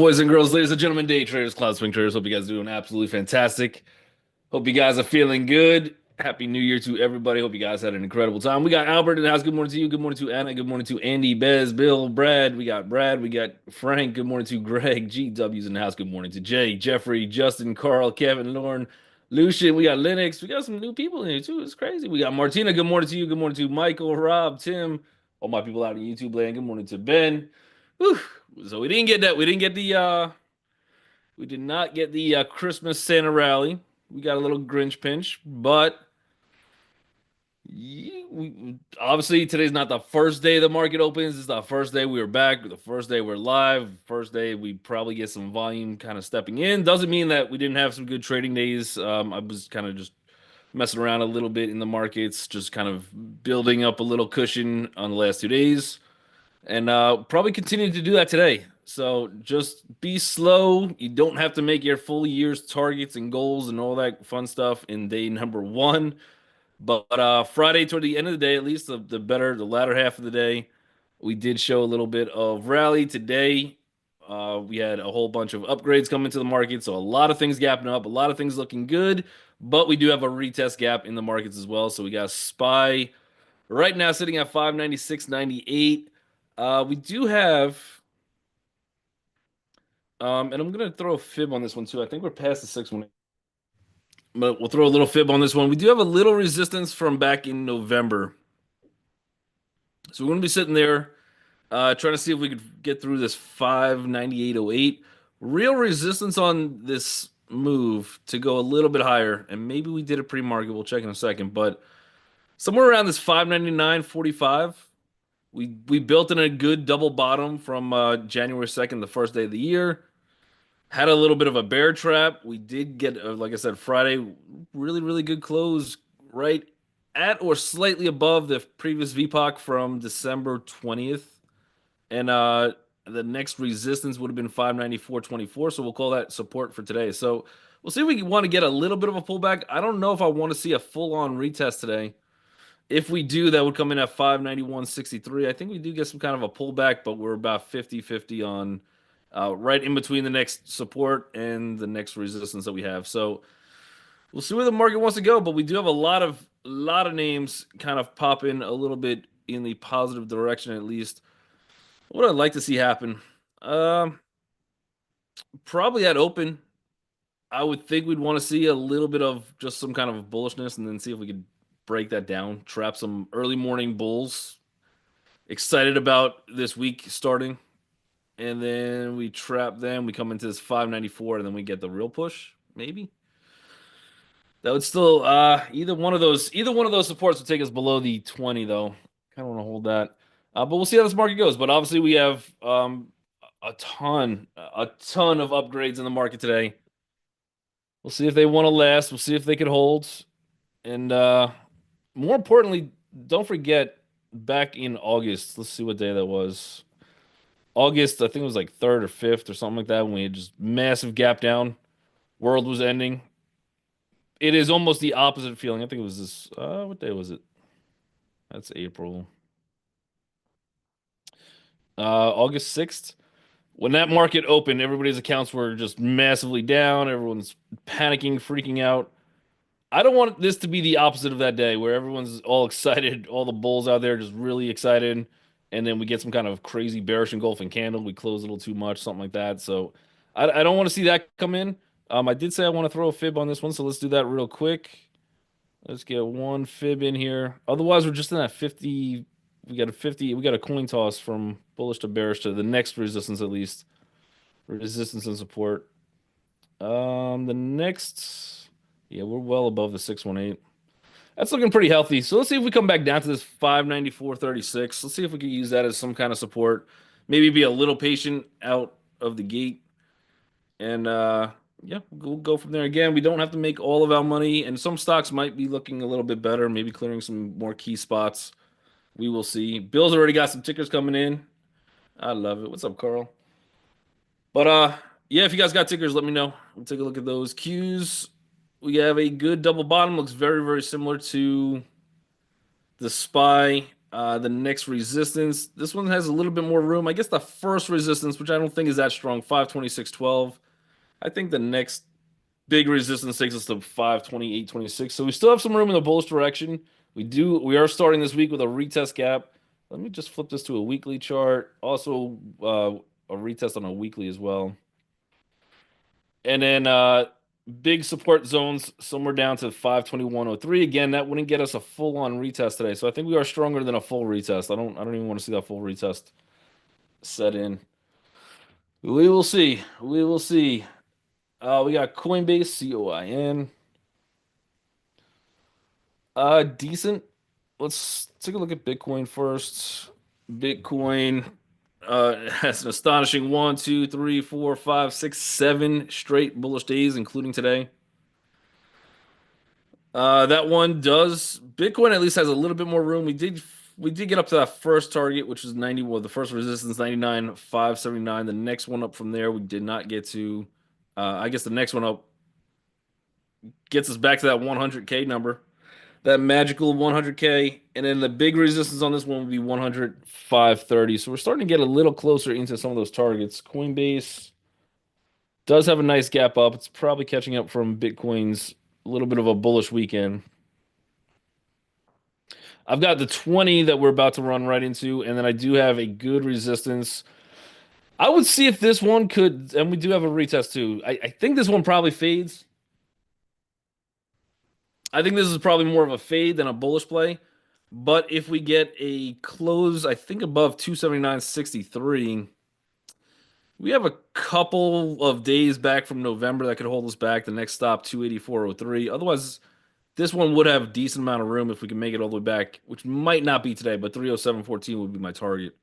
boys and girls, ladies and gentlemen, day traders, cloud swing traders. Hope you guys are doing absolutely fantastic. Hope you guys are feeling good. Happy New Year to everybody. Hope you guys had an incredible time. We got Albert in the house. Good morning to you. Good morning to Anna. Good morning to Andy, Bez, Bill, Brad. We got Brad. We got Frank. Good morning to Greg. GW's in the house. Good morning to Jay, Jeffrey, Justin, Carl, Kevin, Lauren, Lucian. We got Linux. We got some new people in here too. It's crazy. We got Martina. Good morning to you. Good morning to Michael, Rob, Tim, all my people out in YouTube land. Good morning to Ben. Whew. So we didn't get that. We did not get the Christmas Santa rally. We got a little Grinch pinch, but obviously today's not the first day the market opens. It's the first day we were back. The first day we're live. First day we probably get some volume kind of stepping in. Doesn't mean that we didn't have some good trading days. I was kind of just messing around a little bit in the markets, just kind of building up a little cushion on the last 2 days. And probably continue to do that today. So just be slow. You don't have to make your full year's targets and goals and all that fun stuff in day number one. But Friday, toward the end of the day, at least the latter half of the day, we did show a little bit of rally today. We had a whole bunch of upgrades coming to the market, so a lot of things gapping up, a lot of things looking good. But we do have a retest gap in the markets as well. So we got SPY right now sitting at 596.98. We do have, and I'm gonna throw a fib on this one too. I think we're past the 618, but we'll throw a little fib on this one. We do have a little resistance from back in November, so we're gonna be sitting there, trying to see if we could get through this 598.08. Real resistance on this move to go a little bit higher, and maybe we did a pre-market. We'll check in a second, but somewhere around this 599.45. We built in a good double bottom from January 2nd, the first day of the year. Had a little bit of a bear trap. We did get, like I said, Friday, really, really good close right at or slightly above the previous VPOC from December 20th. And the next resistance would have been 594.24. So we'll call that support for today. So we'll see if we want to get a little bit of a pullback. I don't know if I want to see a full-on retest today. If we do, that would come in at 591.63. I think we do get some kind of a pullback, but we're about 50-50 on right in between the next support and the next resistance that we have. So we'll see where the market wants to go, but we do have a lot of names kind of pop in a little bit in the positive direction at least. What I'd like to see happen, probably at open, I would think we'd want to see a little bit of just some kind of bullishness and then see if we could break that down, trap some early morning bulls. Excited about this week starting. And then we trap them. We come into this 594 and then we get the real push, maybe. That would still either one of those supports would take us below the 20 though. Kind of want to hold that. But we'll see how this market goes. But obviously we have a ton of upgrades in the market today. We'll see if they want to last. We'll see if they can hold. And more importantly, don't forget back in August, let's see what day that was. August, I think it was like 3rd or 5th or something like that when we had just massive gap down. World was ending. It is almost the opposite feeling. I think it was this, what day was it? That's April. August 6th. When that market opened, everybody's accounts were just massively down. Everyone's panicking, freaking out. I don't want this to be the opposite of that day where everyone's all excited, all the bulls out there just really excited, and then we get some kind of crazy bearish engulfing candle. We close a little too much, something like that. So I don't want to see that come in. I did say I want to throw a fib on this one, so let's do that real quick. Let's get one fib in here. Otherwise, we're just in that 50. We got a 50. We got a coin toss from bullish to bearish to the next resistance at least. Resistance and support. The next. Yeah, we're well above the 618. That's looking pretty healthy. So let's see if we come back down to this 594.36. Let's see if we can use that as some kind of support. Maybe be a little patient out of the gate. And yeah, we'll go from there. Again, we don't have to make all of our money. And some stocks might be looking a little bit better, maybe clearing some more key spots. We will see. Bill's already got some tickers coming in. I love it. What's up, Carl? But yeah, if you guys got tickers, let me know. We'll take a look at those. Qs. We have a good double bottom. Looks very, very similar to the SPY. The next resistance, this one has a little bit more room. I guess the first resistance, which I don't think is that strong, 526.12. I think the next big resistance takes us to 528.26. So we still have some room in the bullish direction. We are starting this week with a retest gap. Let me just flip this to a weekly chart. Also, a retest on a weekly as well. And then big support zones somewhere down to 521.03. Again, that wouldn't get us a full-on retest today. So I think we are stronger than a full retest. I don't even want to see that full retest set in. We will see. We will see. We got Coinbase, COIN. Decent. Let's take a look at Bitcoin first. Bitcoin has an astonishing 1, 2, 3, 4, 5, 6, 7 straight bullish days, including today. That one does. Bitcoin at least has a little bit more room. We did get up to that first target, which is 90. Well, the first resistance 99,579. The next one up from there we did not get to. I guess the next one up gets us back to that 100K number, that magical 100K, and then the big resistance on this one would be 105.30. So we're starting to get a little closer into some of those targets. Coinbase does have a nice gap up. It's probably catching up from Bitcoin's a little bit of a bullish weekend. I've got the 20 that we're about to run right into, and then I do have a good resistance. I would see if this one could, and we do have a retest too. I think this one probably fades. I think this is probably more of a fade than a bullish play. But if we get a close, I think above 279.63, we have a couple of days back from November that could hold us back. The next stop, 284.03. Otherwise, this one would have a decent amount of room if we can make it all the way back, which might not be today, but 307.14 would be my target.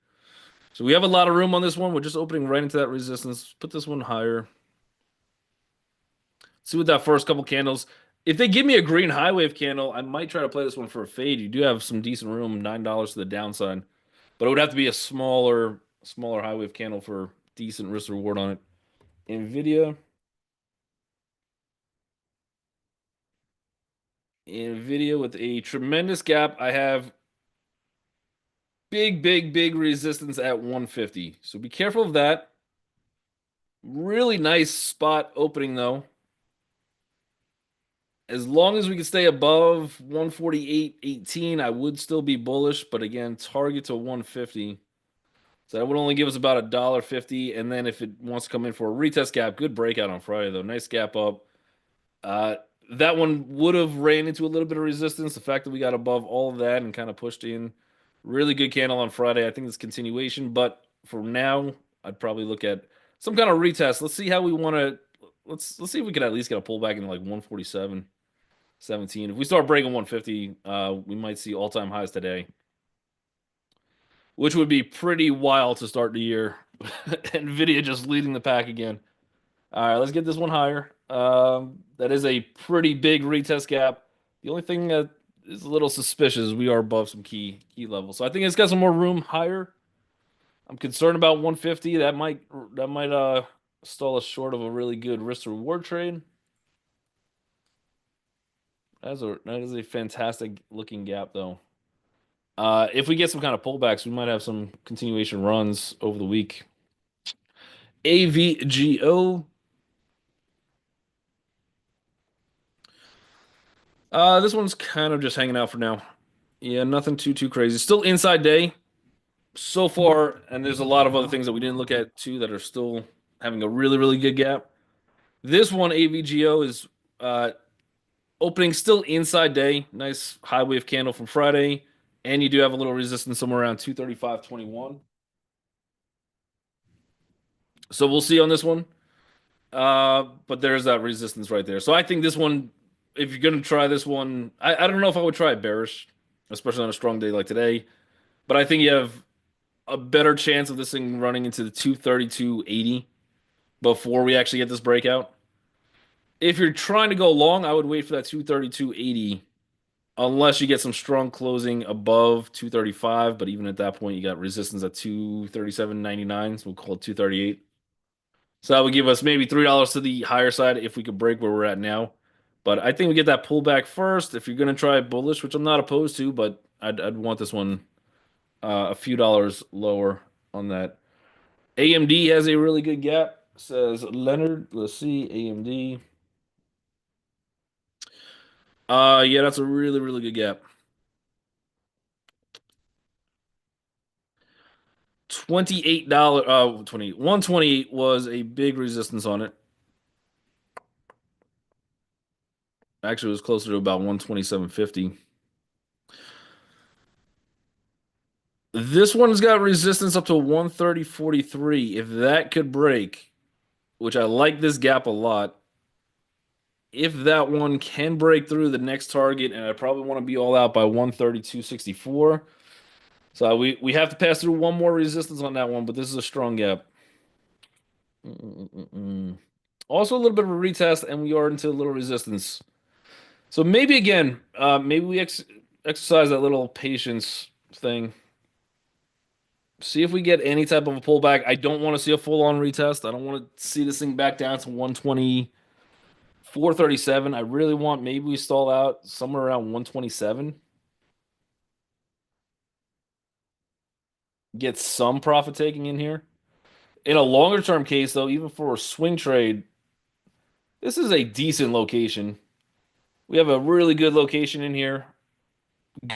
So we have a lot of room on this one. We're just opening right into that resistance. Put this one higher. See what that first couple candles. If they give me a green high wave candle, I might try to play this one for a fade. You do have some decent room, $9 to the downside, but it would have to be a smaller high wave candle for decent risk reward on it. Nvidia. Nvidia with a tremendous gap. I have big resistance at 150. So be careful of that. Really nice spot opening though. As long as we can stay above 148.18, I would still be bullish. But again, target to 150. So that would only give us about $1.50. And then if it wants to come in for a retest gap, good breakout on Friday though. Nice gap up. That one would have ran into a little bit of resistance. The fact that we got above all of that and kind of pushed in. Really good candle on Friday. I think it's continuation. But for now, I'd probably look at some kind of retest. Let's see how we want to. Let's see if we can at least get a pullback in like 147.17. If we start breaking 150, we might see all-time highs today, which would be pretty wild to start the year. Nvidia just leading the pack again. All right, let's get this one higher. That is a pretty big retest gap. The only thing that is a little suspicious is we are above some key levels. So I think it's got some more room higher. I'm concerned about 150. That might stall us short of a really good risk to reward trade. That is a fantastic looking gap though. If we get some kind of pullbacks, we might have some continuation runs over the week. Avgo. This one's kind of just hanging out for now. Yeah, nothing too crazy. Still inside day so far, and there's a lot of other things that we didn't look at too that are still having a really good gap. This one, Avgo, is opening still inside day. Nice high wave candle from Friday, and you do have a little resistance somewhere around 235.21. So we'll see on this one. But there's that resistance right there. So I think this one, if you're gonna try this one, I don't know if I would try it bearish, especially on a strong day like today. But I think you have a better chance of this thing running into the 232.80 before we actually get this breakout. If you're trying to go long, I would wait for that 232.80 unless you get some strong closing above 235. But even at that point, you got resistance at 237.99, so we'll call it 238. So that would give us maybe $3 to the higher side if we could break where we're at now. But I think we get that pullback first. If you're going to try bullish, which I'm not opposed to, but I'd want this one a few dollars lower on that. AMD has a really good gap, says Leonard. Let's see, AMD. Yeah, that's a really, really good gap. 28, 128 was a big resistance on it. Actually, it was closer to about 127.50. This one's got resistance up to 130.43. If that could break, which I like this gap a lot, if that one can break through the next target, and I probably want to be all out by 132.64. So we have to pass through one more resistance on that one, but this is a strong gap. Mm-mm-mm-mm. Also a little bit of a retest, and we are into a little resistance. So maybe again, maybe we exercise that little patience thing. See if we get any type of a pullback. I don't want to see a full-on retest. I don't want to see this thing back down to 124.37. I really want maybe we stall out somewhere around 127. Get some profit taking in here. In a longer term case, though, even for a swing trade, this is a decent location. We have a really good location in here.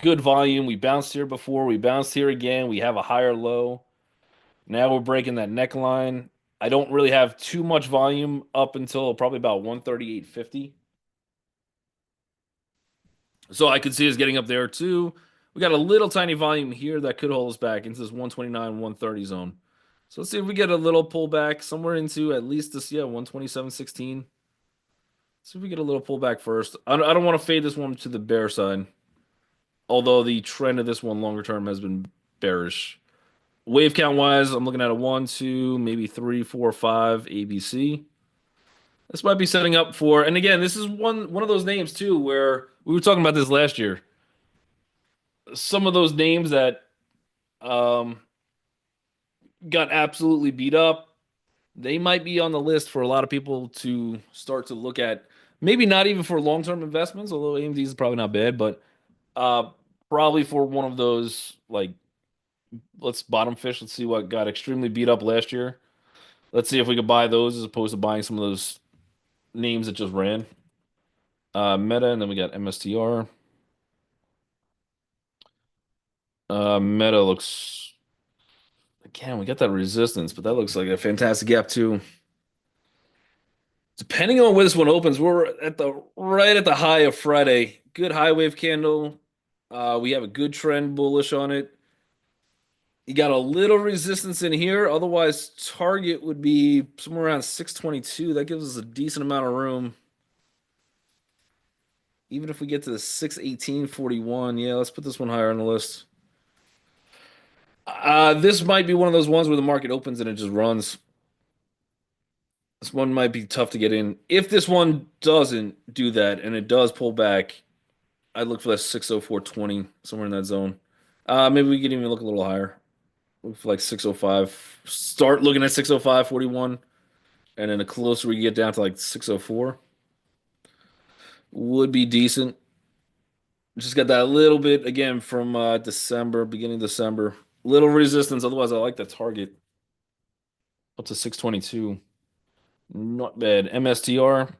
Good volume. We bounced here before. We bounced here again. We have a higher low. Now we're breaking that neckline. I don't really have too much volume up until probably about 138.50. So I could see us getting up there too. We got a little tiny volume here that could hold us back into this 129, 130 zone. So let's see if we get a little pullback somewhere into at least this, yeah, 127.16. See if we get a little pullback first. I don't want to fade this one to the bear side, although the trend of this one longer term has been bearish. Wave count wise, I'm looking at a one, two, maybe three, four, five ABC. This might be setting up for, and again, this is one of those names too where we were talking about this last year. Some of those names that um, got absolutely beat up, they might be on the list for a lot of people to start to look at. Maybe not even for long-term investments, although AMD is probably not bad, but uh, probably for one of those like let's bottom fish. Let's see what got extremely beat up last year. Let's see if we could buy those as opposed to buying some of those names that just ran. Meta, and then we got MSTR. Meta looks again, we got that resistance, but that looks like a fantastic gap too. Depending on where this one opens, we're at the right at the high of Friday. Good high wave candle. We have a good trend bullish on it. You got a little resistance in here. Otherwise, target would be somewhere around 622. That gives us a decent amount of room. Even if we get to the 618.41, yeah, let's put this one higher on the list. This might be one of those ones where the market opens and it just runs. This one might be tough to get in. If this one doesn't do that and it does pull back, I'd look for that 604.20, somewhere in that zone. Maybe we could even look a little higher. Look for like 605. Start looking at 605.41. And then the closer we get down to like 604 would be decent. Just got that little bit again from December, beginning of December. Little resistance. Otherwise, I like the target up to 622. Not bad. MSTR.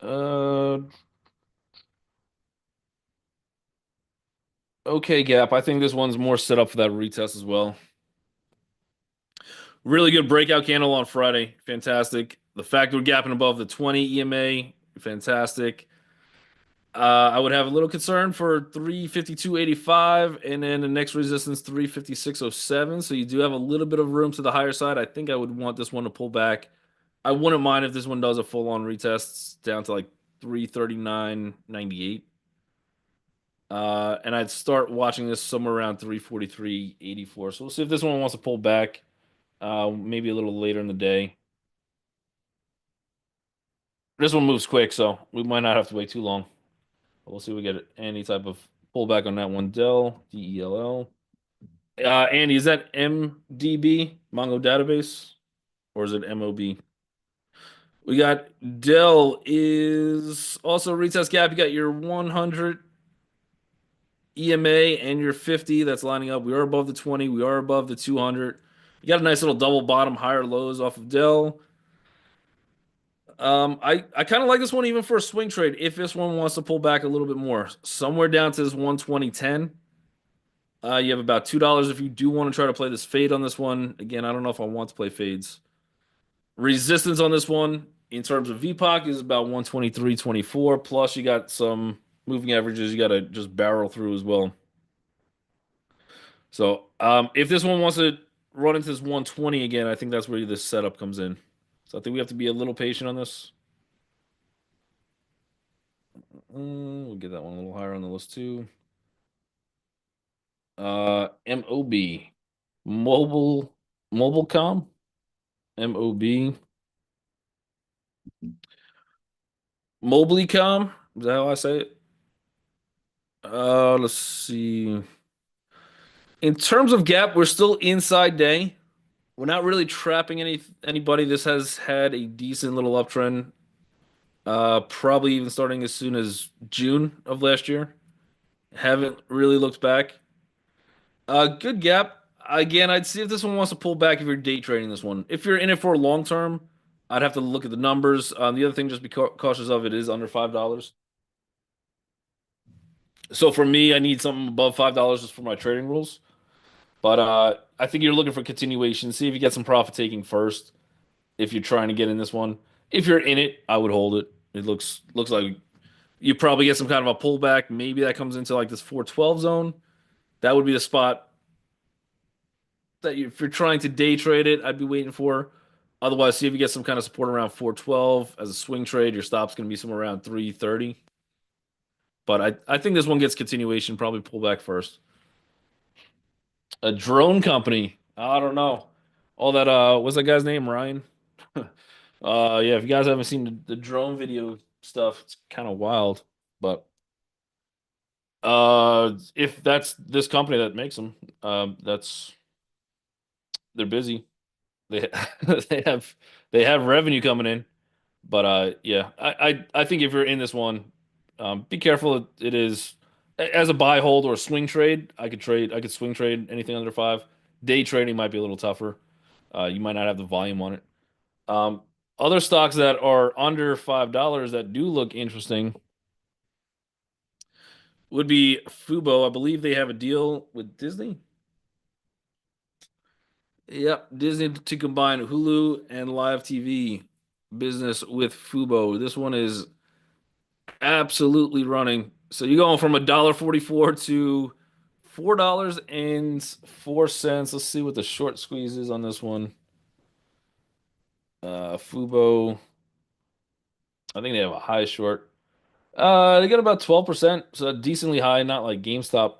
Uh, okay, gap. I think this one's more set up for that retest as well. Really good breakout candle on Friday. Fantastic. The fact we're gapping above the 20 EMA. Fantastic. I would have a little concern for 352.85 and then the next resistance 356.07. So you do have a little bit of room to the higher side. I think I would want this one to pull back. I wouldn't mind if this one does a full-on retest down to like 339.98. And I'd start watching this somewhere around 343.84. So we'll see if this one wants to pull back, maybe a little later in the day. This one moves quick, so we might not have to wait too long. But we'll see if we get any type of pullback on that one. Dell, DELL. Andy, is that MDB, Mongo Database, or is it MOB? We got Dell is also retest gap. You got your 100. EMA and your 50 that's lining up. We are above the 20. We are above the 200. You got a nice little double bottom, higher lows off of Dell. I kind of like this one even for a swing trade if this one wants to pull back a little bit more. Somewhere down to this 120.10. You have about $2 if you do want to try to play this fade on this one. Again, I don't know if I want to play fades. Resistance on this one in terms of VPOC is about 123.24. Plus, you got some moving averages you got to just barrel through as well. So, if this one wants to run into this 120 again, I think that's where this setup comes in. So, I think we have to be a little patient on this. We'll get that one a little higher on the list too. MOB, Mobilecom, MOB, Mobilecom. Is that how I say it? Let's see. In terms of gap, we're still inside day. We're not really trapping anybody. This has had a decent little uptrend. Probably even starting as soon as June of last year. Haven't really looked back. Good gap. Again, I'd see if this one wants to pull back if you're day trading this one. If you're in it for long term, I'd have to look at the numbers. The other thing, just be cautious of, it is under $5. So for me, I need something above $5 just for my trading rules. But I think you're looking for continuation. See if you get some profit taking first. If you're trying to get in this one, if you're in it, I would hold it. It looks like you probably get some kind of a pullback. Maybe that comes into like this 412 zone. That would be the spot that if you're trying to day trade it, I'd be waiting for. Otherwise, see if you get some kind of support around 412 as a swing trade. Your stop's going to be somewhere around 330. But I think this one gets continuation, probably pull back first. A drone company. I don't know. All that what's that guy's name? Ryan? Yeah, if you guys haven't seen the drone video stuff, it's kind of wild. But if that's this company that makes them, that's they're busy. They they have they have revenue coming in. But yeah, I think if you're in this one, be careful. It is as a buy, hold, or a swing trade. I could swing trade anything under five. Day trading might be a little tougher. You might not have the volume on it. Um, Other stocks that are under $5 that do look interesting would be Fubo. I believe they have a deal with Disney. Yep, Disney to combine Hulu and live TV business with Fubo. This one is absolutely running. So you're going from $1.44 to $4.04. Let's see what the short squeeze is on this one. Fubo, I think they have a high short. They got about 12%, so decently high, not like GameStop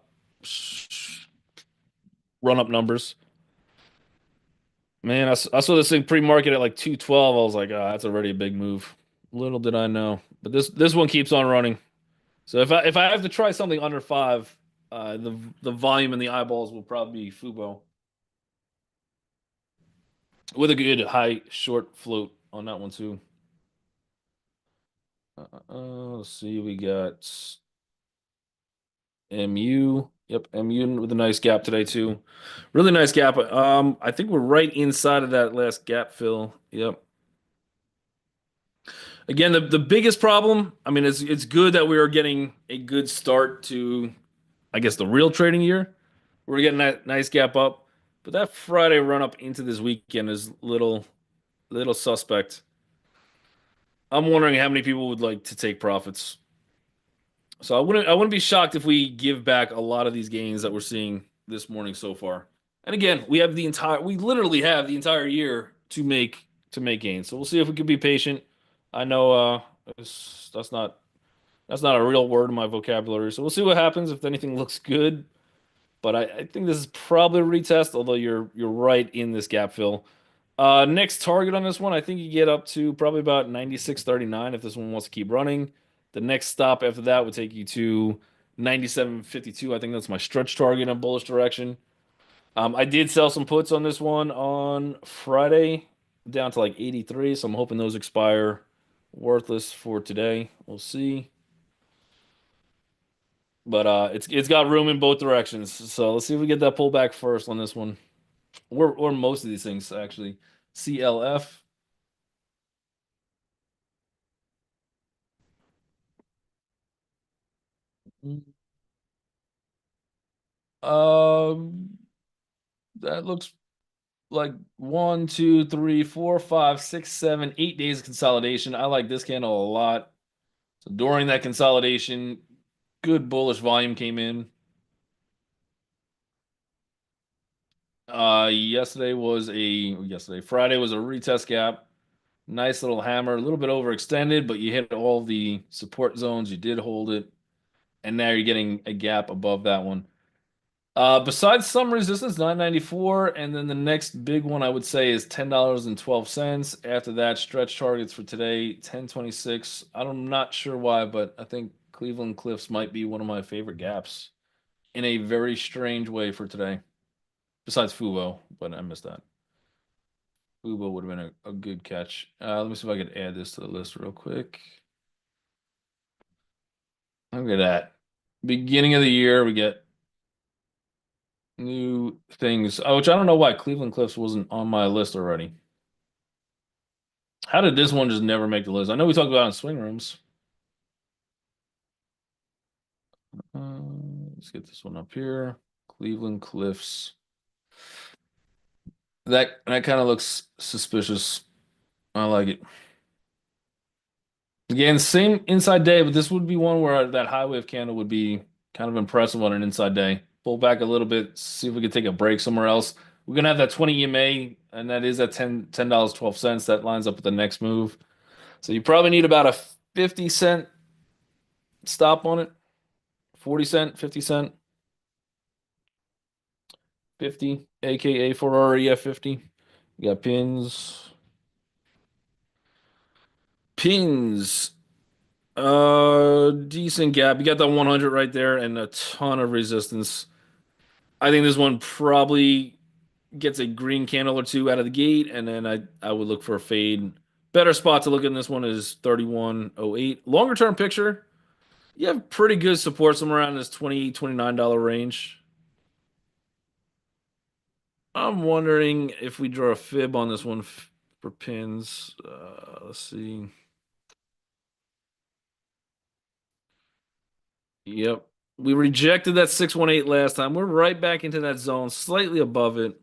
run up numbers. Man, I saw this thing pre-market at like 212. I was like, that's already a big move. Little did I know. But this one keeps on running. So if I have to try something under five, the volume and the eyeballs will probably be Fubo with a good high short float on that one too. Let's see, we got MU. Yep, MU with a nice gap today too. Really nice gap. I think we're right inside of that last gap fill. Yep. Again, the biggest problem, I mean, it's good that we are getting a good start to, I guess, the real trading year. We're getting that nice gap up, but that Friday run up into this weekend is little suspect. I'm wondering how many people would like to take profits. So I wouldn't be shocked if we give back a lot of these gains that we're seeing this morning so far. And again, we literally have the entire year to make gains. So we'll see if we can be patient. I know that's not a real word in my vocabulary. So we'll see what happens if anything looks good. But I think this is probably a retest, although you're right in this gap fill. Next target on this one, I think you get up to probably about 96.39 if this one wants to keep running. The next stop after that would take you to 97.52. I think that's my stretch target in bullish direction. I did sell some puts on this one on Friday down to like 83, so I'm hoping those expire worthless for today. We'll see. But it's got room in both directions. So let's see if we get that pullback first on this one. Or most of these things actually. CLF. Um, that looks like 1, 2, 3, 4, 5, 6, 7, 8 days of consolidation. I like this candle a lot. So during that consolidation, good bullish volume came in. Friday was a retest gap. Nice little hammer, a little bit overextended, but you hit all the support zones. You did hold it, and now you're getting a gap above that one. Besides some resistance, 994, and then the next big one I would say is $10.12. After that, stretch targets for today, 1026. I'm not sure why, but I think Cleveland Cliffs might be one of my favorite gaps in a very strange way for today. Besides Fubo, but I missed that. Fubo would have been a good catch. Let me see if I could add this to the list real quick. Look at that. Beginning of the year, we get new things. Oh, which I don't know why Cleveland Cliffs wasn't on my list already. How did this one just never make the list? I know we talked about it in swing rooms. Uh, let's get this one up here. Cleveland Cliffs. That kind of looks suspicious. I like it. Again, same inside day, but this would be one where that high wave candle would be kind of impressive on an inside day. Pull back a little bit, see if we can take a break somewhere else. We're gonna have that 20 EMA, and that is at $10.12. That lines up with the next move. So you probably need about a 50 cent stop on it. 40 cent, 50 cent, 50, aka Ferrari F50. You got pins. Pins. Decent gap. You got that 100 right there and a ton of resistance. I think this one probably gets a green candle or two out of the gate, and then I would look for a fade. Better spot to look in this one is 31.08. Longer term picture, you have pretty good support somewhere around this $28, $29 range. I'm wondering if we draw a fib on this one for pins. Let's see. Yep. We rejected that 618 last time. We're right back into that zone, slightly above it.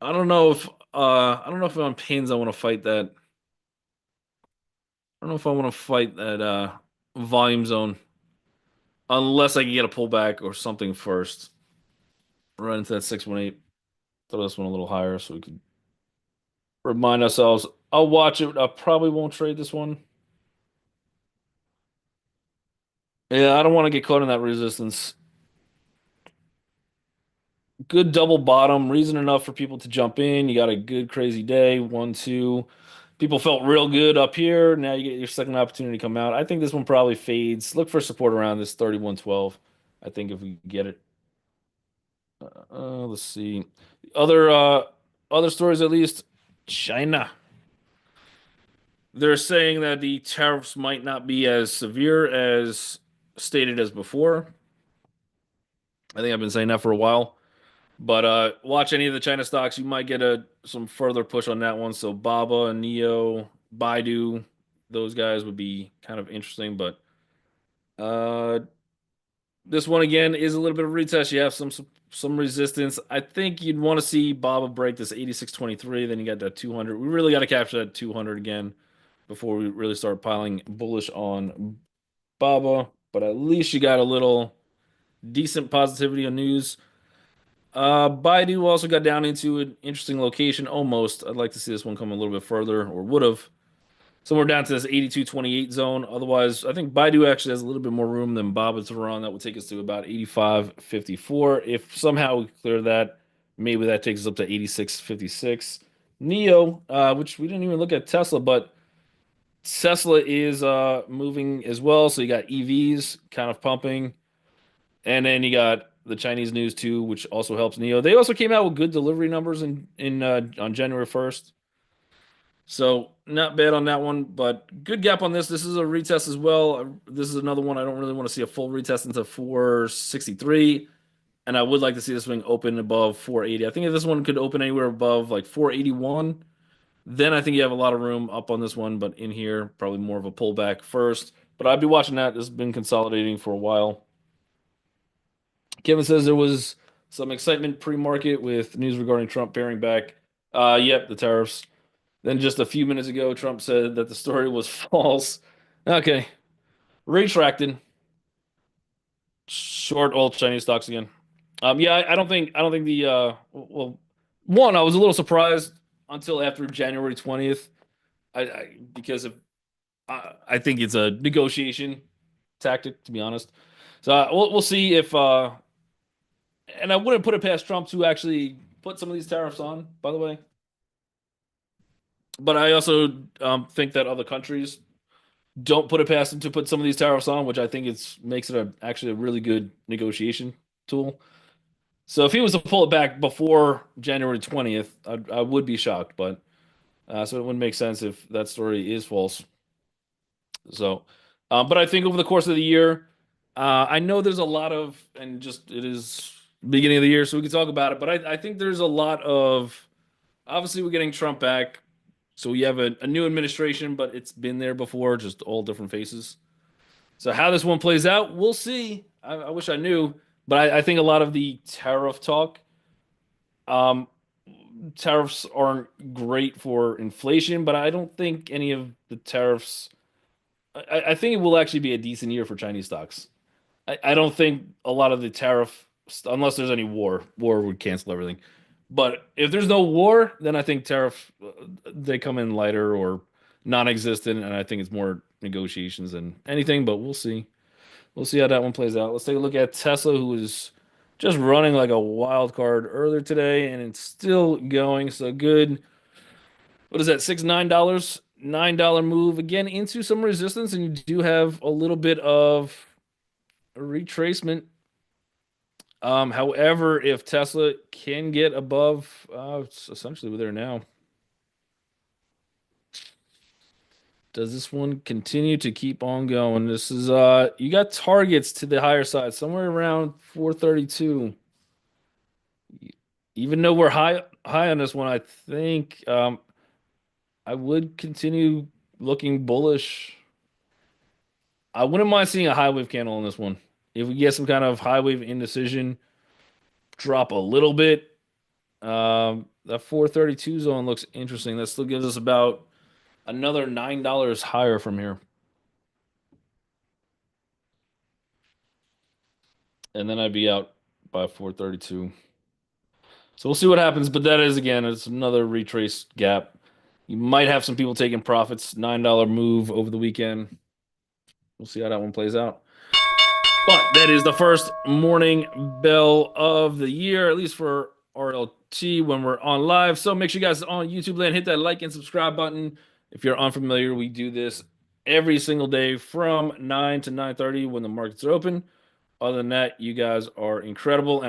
I don't know if on pins I want to fight that. I don't know if I want to fight that volume zone unless I can get a pullback or something first. Run into that 618. Throw this one a little higher so we can remind ourselves. I'll watch it. I probably won't trade this one. Yeah, I don't want to get caught in that resistance. Good double bottom, reason enough for people to jump in. You got a good crazy day. 1, 2. People felt real good up here. Now you get your second opportunity to come out. I think this one probably fades. Look for support around this 31.12. I think if we get it. Let's see. Other other stories at least. China. They're saying that the tariffs might not be as severe as stated as before. I think I've been saying that for a while. But watch any of the China stocks, you might get a some further push on that one. So Baba, Neo, Baidu, those guys would be kind of interesting. But uh, this one again is a little bit of retest. You have some resistance. I think you'd want to see Baba break this 86.23. Then you got that 200. We really got to capture that 200 again before we really start piling bullish on Baba. But at least you got a little decent positivity on news. Baidu also got down into an interesting location almost. I'd like to see this one come a little bit further, or would have. Somewhere down to this 82.28 zone. Otherwise, I think Baidu actually has a little bit more room than Baba to run. That would take us to about 85.54. If somehow we clear that, maybe that takes us up to 86.56. Neo, which we didn't even look at Tesla, but Tesla is moving as well. So you got EVs kind of pumping. And then you got the Chinese news too, which also helps Neo. They also came out with good delivery numbers in on January 1st. So not bad on that one, but good gap on this. This is a retest as well. This is another one I don't really want to see a full retest into 463, and I would like to see this swing open above 480. I think if this one could open anywhere above like 481, then I think you have a lot of room up on this one, but in here, probably more of a pullback first. But I'd be watching that. This has been consolidating for a while. Kevin says there was some excitement pre-market with news regarding Trump paring back. Yep, the tariffs. Then just a few minutes ago, Trump said that the story was false. Okay, retracted. Short all Chinese stocks again. Yeah, I don't think the well, one, I was a little surprised until after January 20th. Because of I think it's a negotiation tactic, to be honest. So we'll see if and I wouldn't put it past Trump to actually put some of these tariffs on, by the way. But I also think that other countries don't put it past him to put some of these tariffs on, which I think makes it actually a really good negotiation tool. So if he was to pull it back before January 20th, I would be shocked, but so it wouldn't make sense if that story is false. So, but I think over the course of the year, I know there's a lot of, and just it is beginning of the year, so we can talk about it. But I think there's a lot of, obviously, we're getting Trump back. So we have a new administration, but it's been there before, just all different faces. So how this one plays out, we'll see. I wish I knew, but I think a lot of the tariff talk, um, tariffs aren't great for inflation, but I don't think any of the tariffs. I think it will actually be a decent year for Chinese stocks. I don't think a lot of the tariff, unless there's any war would cancel everything. But if there's no war, then I think tariff they come in lighter or non-existent, and I think it's more negotiations than anything. But we'll see. We'll see how that one plays out. Let's take a look at Tesla, who was just running like a wild card earlier today, and it's still going. So good. What is that? $9? $9 move again into some resistance, and you do have a little bit of a retracement. However, if Tesla can get above, it's essentially we're there now. Does this one continue to keep on going? This is you got targets to the higher side, somewhere around 432. Even though we're high on this one, I think I would continue looking bullish. I wouldn't mind seeing a high wave candle on this one. If we get some kind of high wave indecision, drop a little bit. That 432 zone looks interesting. That still gives us about another $9 higher from here. And then I'd be out by 432. So we'll see what happens. But that is, again, it's another retrace gap. You might have some people taking profits. $9 move over the weekend. We'll see how that one plays out. But that is the first morning bell of the year, at least for RLT when we're on live. So make sure you guys on YouTube land hit that like and subscribe button. If you're unfamiliar, we do this every single day from 9 to 9:30 when the markets are open. Other than that, you guys are incredible. And